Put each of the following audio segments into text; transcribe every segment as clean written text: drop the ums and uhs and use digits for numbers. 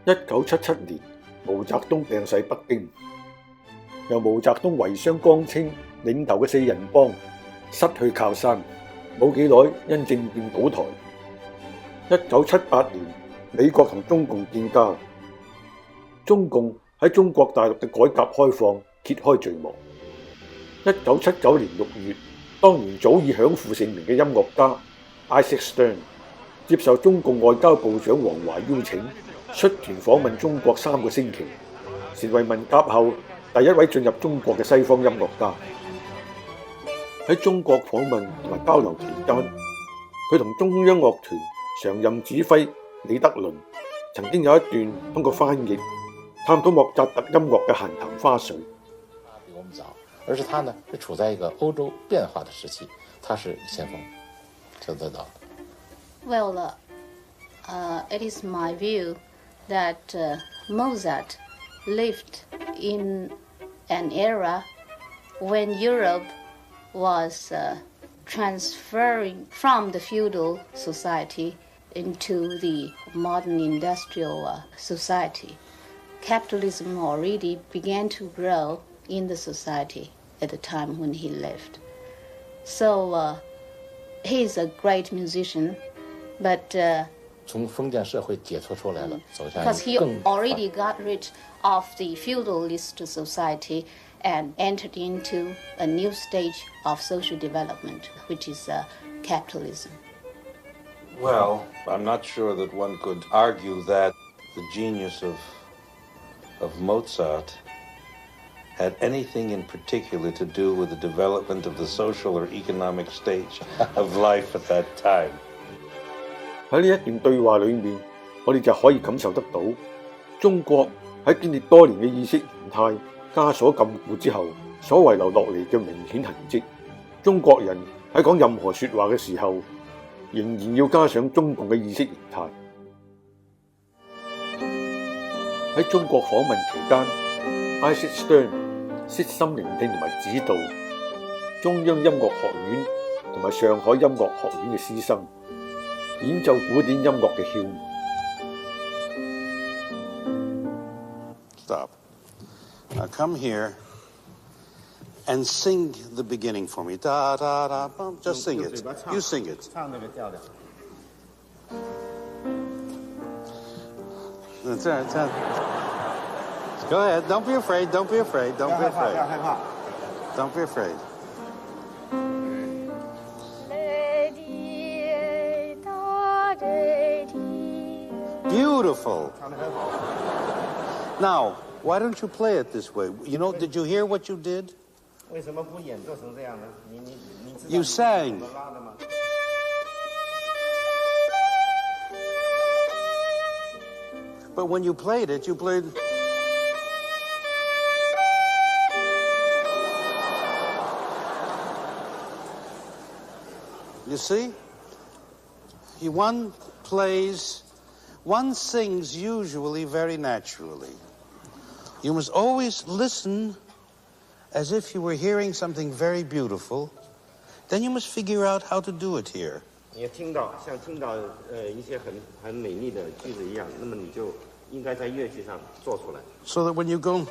1977年，毛澤東病逝北京，由毛澤東遺孀江青領頭嘅四人幫失去靠山，冇幾耐因政變倒台。1978年，美國同中共建交，中共喺中國大陸嘅改革開放揭開序幕。1979年6月，當年早已享負盛名嘅音樂家 Issac Stern 接受中共外交部長王懷邀請，率團訪問中國3個星期，成為文革後第一位進入中國嘅西方音樂家。喺中國訪問同埋交流期間，佢同中央樂團常任指揮李德麟曾經有一段通過翻譯探討莫扎特音樂嘅閒談花絮。比我們早，而是他呢是處在一個歐洲變化的時期，他是先鋒，就得到的。Well, it is my view that Mozart lived in an era when Europe was transferring from the feudal society into the modern industrial society. Capitalism already began to grow in the society at the time when he lived. So he is a great musician, but 從封建社會解脫出來了，走向 because he already got rid of the feudalist society and entered into a new stage of social development, which is capitalism. Well, I'm not sure that one could argue that the genius of Mozart had anything in particular to do with the development of the social or economic stage of life at that time. 喺呢一段對話裏面，我哋就可以感受得到中國喺經歷多年嘅意識形態枷鎖禁錮之後所遺留落嚟嘅明顯痕跡。中國人喺講任何說話嘅時候，仍然要加上中共嘅意識形態。喺中國訪問期間 ，Issac Stern 悉心聆聽同埋指導中央音樂學院同埋上海音樂學院嘅師生演奏古典音樂嘅竅門。Stop. Now come here and sing the beginning for me. Da da da. Just sing it. You sing it. 唱那个调调。这样。Go ahead. Don't be afraid. Don't be afraid. Don't be afraid. 不要害怕。Don't be afraid. Beautiful. Now, why don't you play it this way? You know, did you hear what you did? 为什么不演奏成这样呢？你知道 You sang. 怎么拉的吗？ But when you played it, you played. You see? One sings usually very naturally. You must always listen as if you were hearing something very beautiful. Then you must figure out how to do it here. 你听到一些很美丽的句子一样，那么你就应该在乐器上做出来。So that when you go.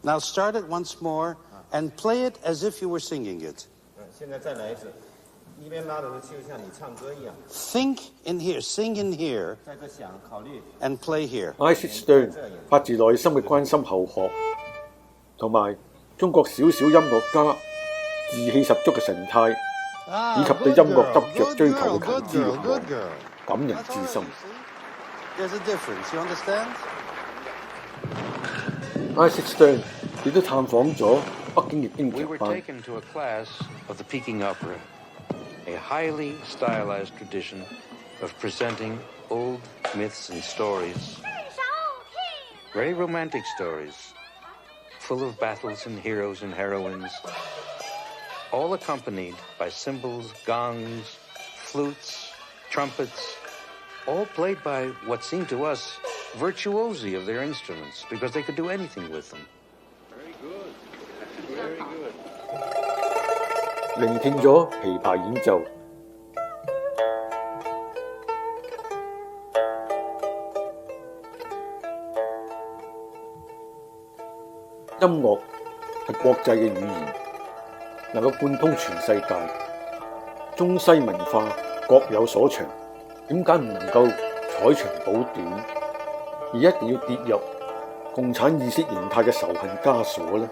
Now start it once more and play it as if you were singing it. 现在再来一次，一边拉的时候就像你唱歌一样。 Think in here, sing in here, 在这想考虑。 and play here. Issac Stern 發自內心嘅關心後學，同埋中國小小音樂家志氣十足嘅神態，以及對音樂執着追求嘅求知欲望，感人至深。 There's a difference, you understand? Issac Stern 亦都探訪咗北京譯京劇 We were 班。 taken to a class of the Peking opera, a highly stylized tradition of presenting old myths and stories, very romantic stories, full of battles and heroes and heroines, all accompanied by cymbals, gongs, flutes, trumpets, all played by what seemed to us virtuosi of their instruments because they could do anything with them. 聆聽咗琵琶演奏。音樂係國際嘅語言，能夠貫通全世界。中西文化各有所長，點解唔能夠採長補短，而一定要跌入共產意識形態嘅仇恨枷鎖呢？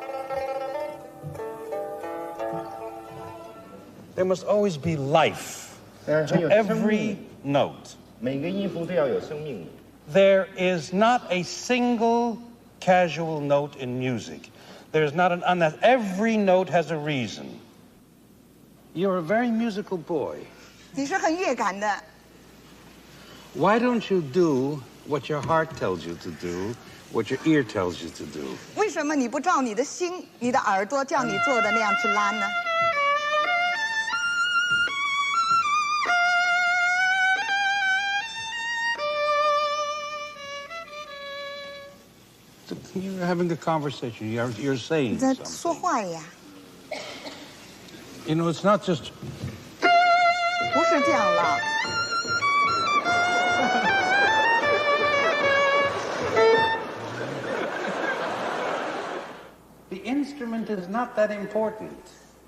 There must always be life to every note. 每个音符都要有生命力。 There is not a single casual note in music. There is not an unnecessary. Every note has a reason. You're a very musical boy. 你是很乐感的。 Why don't you do what your heart tells you to do, what your ear tells you to do? 为什么你不照你的心、你的耳朵叫你做的那样去拉呢？ You're having a conversation. You're saying 你在 something. 说话呀， You know, it's not just. 不是这样了。 The instrument is not that important.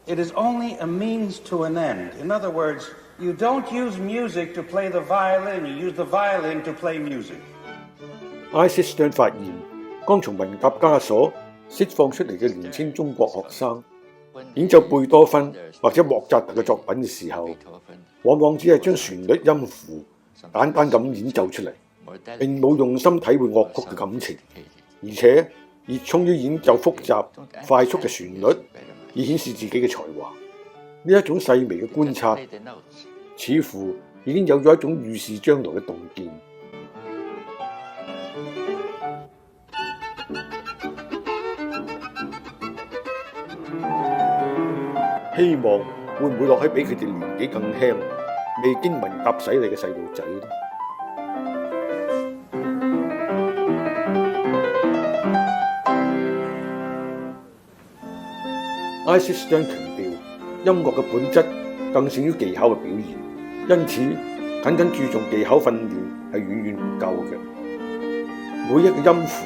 It is only a means to an end. In other words, you don't use music to play the violin, you use the violin to play music. Issac Stern 發現，剛從文革枷鎖釋放出嚟嘅年輕中國學生，演奏貝多芬或者莫扎特嘅作品嘅時候，往往只係將旋律音符簡單咁演奏出嚟，並冇用心體會樂曲嘅感情，而且熱衷於演奏複雜快速嘅旋律，以顯示自己嘅才華。呢一種細微嘅觀察，似乎已經有咗一種預示將來嘅洞見。希望會唔會落喺比佢哋年紀更輕、未經文革洗禮嘅細路仔呢？Issac Stern 強調，音樂嘅本質更勝於技巧嘅表現，因此僅注重技巧訓練係遠遠唔夠嘅。每一個音符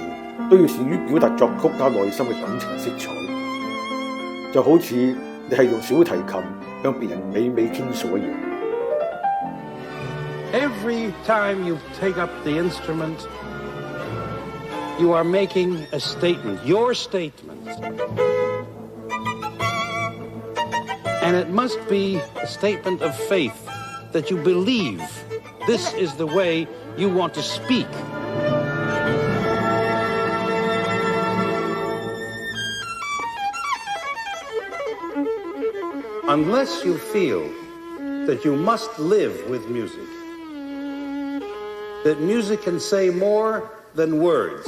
都要善於表達作曲家內心嘅感情色彩，就好似你係用小提琴向別人娓娓傾訴一樣。Every time you take up the instrument, you are making a statement, your statement. And it must be a statement of faith that you believe this is the way you want to speak. Unless you feel that you must live with music, that music can say more than words,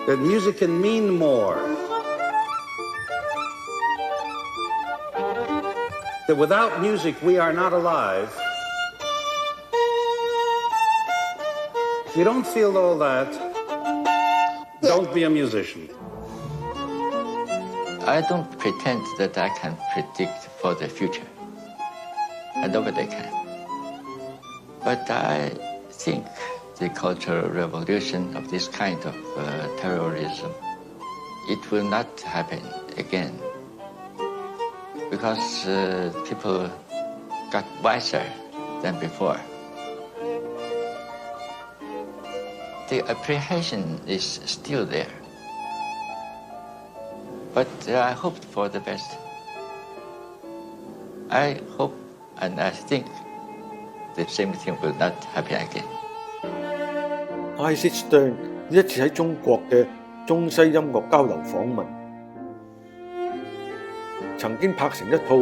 that music can mean more, that without music we are not alive. If you don't feel all that, don't be a musician. I don't pretend that I can predict for the future. Nobody can. But I think the cultural revolution of this kind of terrorism, it will not happen again. Because people got wiser than before. The apprehension is still there. But I hoped for the best. I hope and I think the same thing will not happen again. Issac Stern 呢一次喺中國嘅中西音樂交流訪問，曾經拍成一套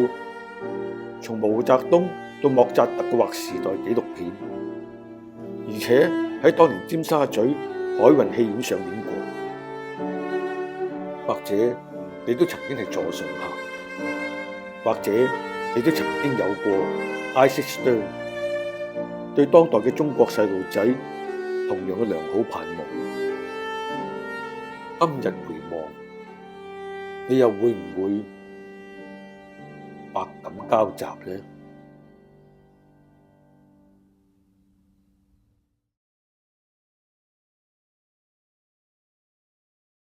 從毛澤東到莫扎特嘅劃時代紀錄片，而且喺當年尖沙咀海運戲院上映過。或者你都曾經係座上客，或者你都曾經有過 Issac Stern 對當代嘅中國細路仔同樣嘅良好盼望。今日回望，你又會唔會百感交集呢？